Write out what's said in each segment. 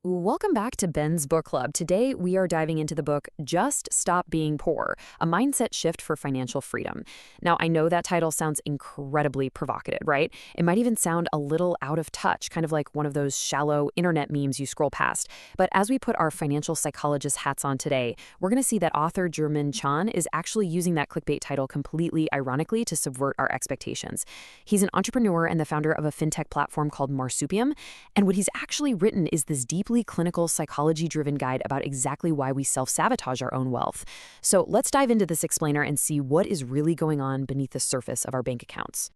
Welcome back to Ben's Book Club. Today, we are diving into the book Just Stop Being Poor, A Mindset Shift for Financial Freedom. Now, I know that title sounds incredibly provocative, right? It might even sound a little out of touch, kind of like one of those shallow internet memes you scroll past. But as we put our financial psychologist hats on today, we're going to see that author Germin Chan is actually using that clickbait title completely ironically to subvert our expectations. He's an entrepreneur and the founder of a fintech platform called Marsupium, and what he's actually written is this deeply clinical psychology-driven guide about exactly why we self-sabotage our own wealth. So let's dive into this explainer and see what is really going on beneath the surface of our bank accounts.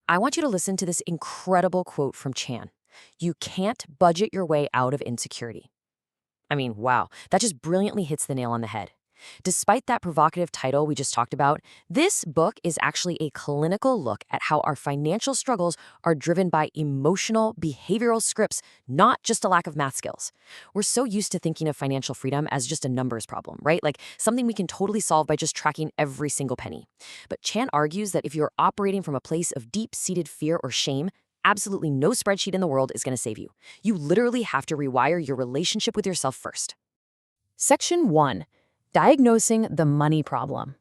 I want you to listen to this incredible quote from Chan. You can't budget your way out of insecurity. I mean, wow, that just brilliantly hits the nail on the head. Despite that provocative title we just talked about, this book is actually a clinical look at how our financial struggles are driven by emotional, behavioral scripts, not just a lack of math skills. We're so used to thinking of financial freedom as just a numbers problem, right? Like something we can totally solve by just tracking every single penny. But Chan argues that if you're operating from a place of deep-seated fear or shame, absolutely no spreadsheet in the world is going to save you. You literally have to rewire your relationship with yourself first. Section 1. Diagnosing the money problem.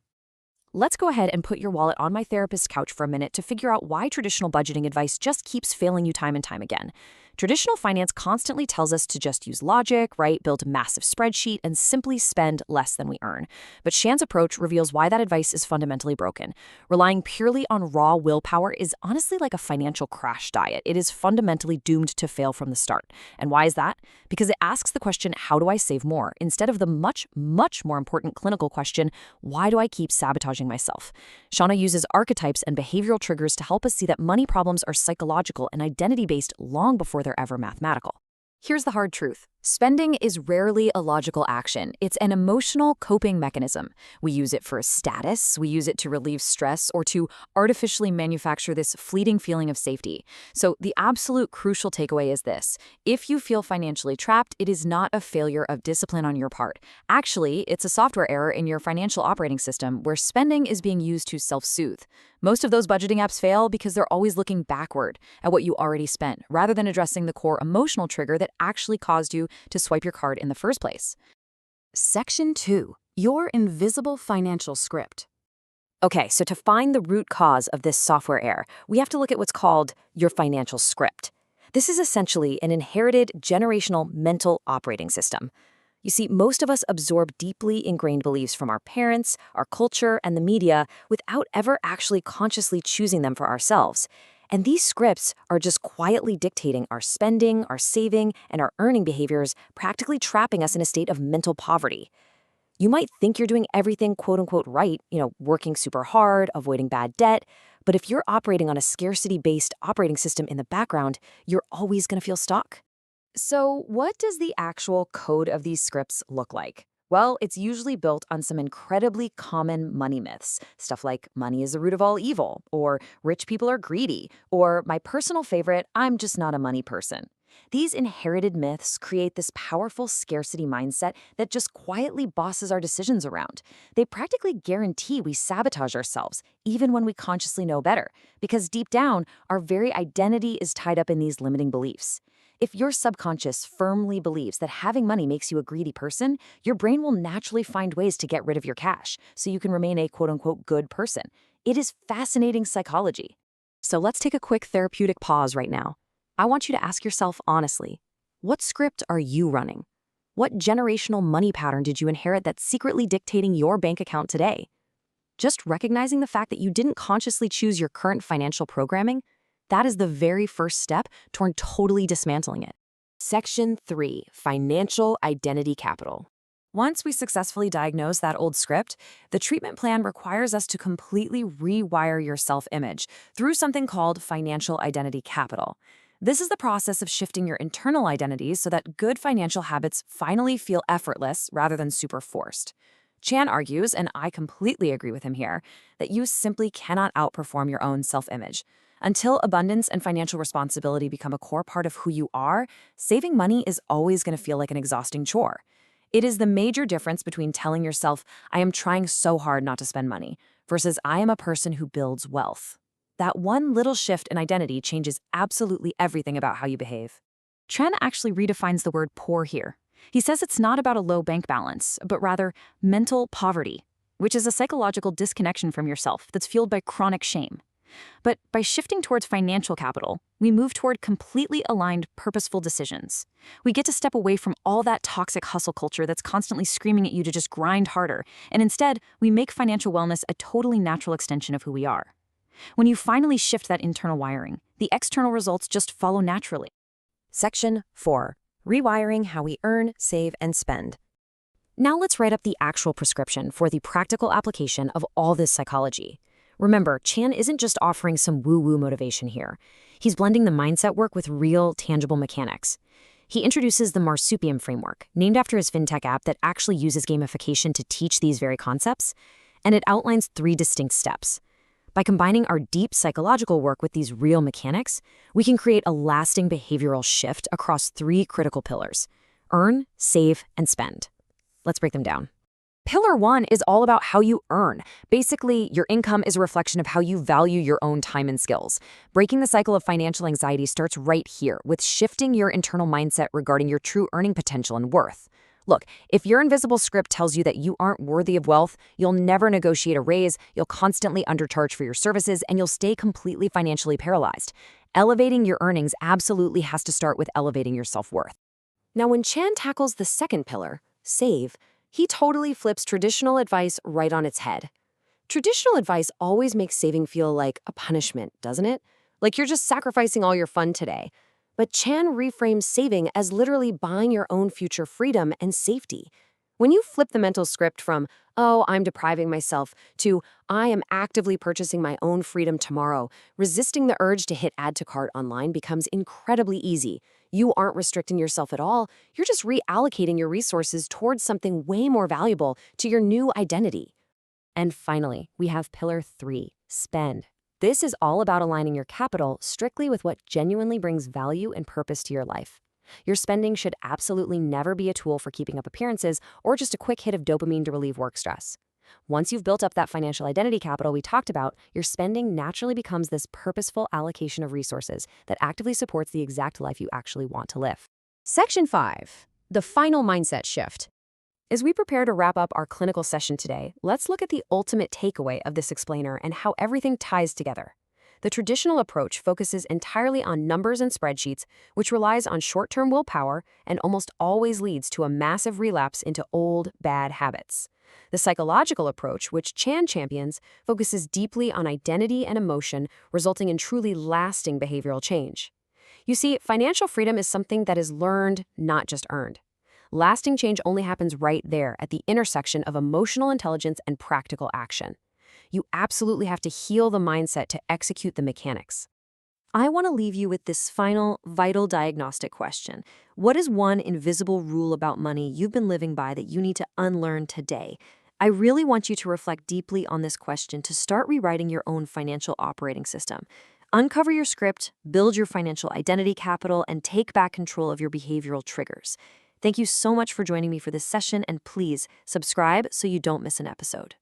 Let's go ahead and put your wallet on my therapist's couch for a minute to figure out why traditional budgeting advice just keeps failing you time and time again. Traditional finance constantly tells us to just use logic, right? Build a massive spreadsheet and simply spend less than we earn. But Shan's approach reveals why that advice is fundamentally broken. Relying purely on raw willpower is honestly like a financial crash diet. It is fundamentally doomed to fail from the start. And why is that? Because it asks the question, how do I save more? Instead of the much, much more important clinical question, why do I keep sabotaging myself? Shauna uses archetypes and behavioral triggers to help us see that money problems are psychological and identity-based long before they're ever mathematical. Here's the hard truth. Spending is rarely a logical action. It's an emotional coping mechanism. We use it for status, we use it to relieve stress, or to artificially manufacture this fleeting feeling of safety. So the absolute crucial takeaway is this. If you feel financially trapped, it is not a failure of discipline on your part. Actually, it's a software error in your financial operating system where spending is being used to self-soothe. Most of those budgeting apps fail because they're always looking backward at what you already spent, rather than addressing the core emotional trigger that actually caused you to swipe your card in the first place. Section 2. Your invisible financial script. Okay, so to find the root cause of this software error, we have to look at what's called your financial script. This is essentially an inherited generational mental operating system. You see, most of us absorb deeply ingrained beliefs from our parents, our culture, and the media without ever actually consciously choosing them for ourselves. And these scripts are just quietly dictating our spending, our saving, and our earning behaviors, practically trapping us in a state of mental poverty. You might think you're doing everything quote-unquote right, working super hard, avoiding bad debt, but if you're operating on a scarcity-based operating system in the background, you're always going to feel stuck. So what does the actual code of these scripts look like? Well, it's usually built on some incredibly common money myths. Stuff like money is the root of all evil, or rich people are greedy, or my personal favorite, I'm just not a money person. These inherited myths create this powerful scarcity mindset that just quietly bosses our decisions around. They practically guarantee we sabotage ourselves, even when we consciously know better, because deep down, our very identity is tied up in these limiting beliefs. If your subconscious firmly believes that having money makes you a greedy person, your brain will naturally find ways to get rid of your cash so you can remain a quote-unquote good person. It is fascinating psychology. So let's take a quick therapeutic pause right now. I want you to ask yourself honestly, what script are you running? What generational money pattern did you inherit that's secretly dictating your bank account today? Just recognizing the fact that you didn't consciously choose your current financial programming, that is the very first step toward totally dismantling it. Section 3. Financial Identity Capital. Once we successfully diagnose that old script, the treatment plan requires us to completely rewire your self-image through something called financial identity capital. This is the process of shifting your internal identities so that good financial habits finally feel effortless rather than super forced. Chan argues, and I completely agree with him here, that you simply cannot outperform your own self-image. Until abundance and financial responsibility become a core part of who you are, saving money is always going to feel like an exhausting chore. It is the major difference between telling yourself, I am trying so hard not to spend money, versus I am a person who builds wealth. That one little shift in identity changes absolutely everything about how you behave. Chan actually redefines the word poor here. He says it's not about a low bank balance, but rather mental poverty, which is a psychological disconnection from yourself that's fueled by chronic shame. But by shifting towards financial capital, we move toward completely aligned, purposeful decisions. We get to step away from all that toxic hustle culture that's constantly screaming at you to just grind harder, and instead, we make financial wellness a totally natural extension of who we are. When you finally shift that internal wiring, the external results just follow naturally. Section 4. Rewiring how we earn, save, and spend. Now let's write up the actual prescription for the practical application of all this psychology. Remember, Chan isn't just offering some woo-woo motivation here. He's blending the mindset work with real, tangible mechanics. He introduces the Marsupium framework, named after his fintech app that actually uses gamification to teach these very concepts, and it outlines 3 distinct steps. By combining our deep psychological work with these real mechanics, we can create a lasting behavioral shift across 3 critical pillars: earn, save, and spend. Let's break them down. Pillar 1 is all about how you earn. Basically, your income is a reflection of how you value your own time and skills. Breaking the cycle of financial anxiety starts right here, with shifting your internal mindset regarding your true earning potential and worth. Look, if your invisible script tells you that you aren't worthy of wealth, you'll never negotiate a raise, you'll constantly undercharge for your services, and you'll stay completely financially paralyzed. Elevating your earnings absolutely has to start with elevating your self-worth. Now, when Chan tackles the second pillar, save, he totally flips traditional advice right on its head. Traditional advice always makes saving feel like a punishment, doesn't it? Like you're just sacrificing all your fun today. But Chan reframes saving as literally buying your own future freedom and safety. When you flip the mental script from, oh, I'm depriving myself, to, I am actively purchasing my own freedom tomorrow, resisting the urge to hit add to cart online becomes incredibly easy. You aren't restricting yourself at all. You're just reallocating your resources towards something way more valuable to your new identity. And finally, we have pillar 3, spend. This is all about aligning your capital strictly with what genuinely brings value and purpose to your life. Your spending should absolutely never be a tool for keeping up appearances or just a quick hit of dopamine to relieve work stress. Once you've built up that financial identity capital we talked about, your spending naturally becomes this purposeful allocation of resources that actively supports the exact life you actually want to live. Section 5. The final mindset shift. As we prepare to wrap up our clinical session today, let's look at the ultimate takeaway of this explainer and how everything ties together. The traditional approach focuses entirely on numbers and spreadsheets, which relies on short-term willpower and almost always leads to a massive relapse into old, bad habits. The psychological approach, which Chan champions, focuses deeply on identity and emotion, resulting in truly lasting behavioral change. You see, financial freedom is something that is learned, not just earned. Lasting change only happens right there at the intersection of emotional intelligence and practical action. You absolutely have to heal the mindset to execute the mechanics. I want to leave you with this final, vital diagnostic question. What is one invisible rule about money you've been living by that you need to unlearn today? I really want you to reflect deeply on this question to start rewriting your own financial operating system. Uncover your script, build your financial identity capital, and take back control of your behavioral triggers. Thank you so much for joining me for this session, and please subscribe so you don't miss an episode.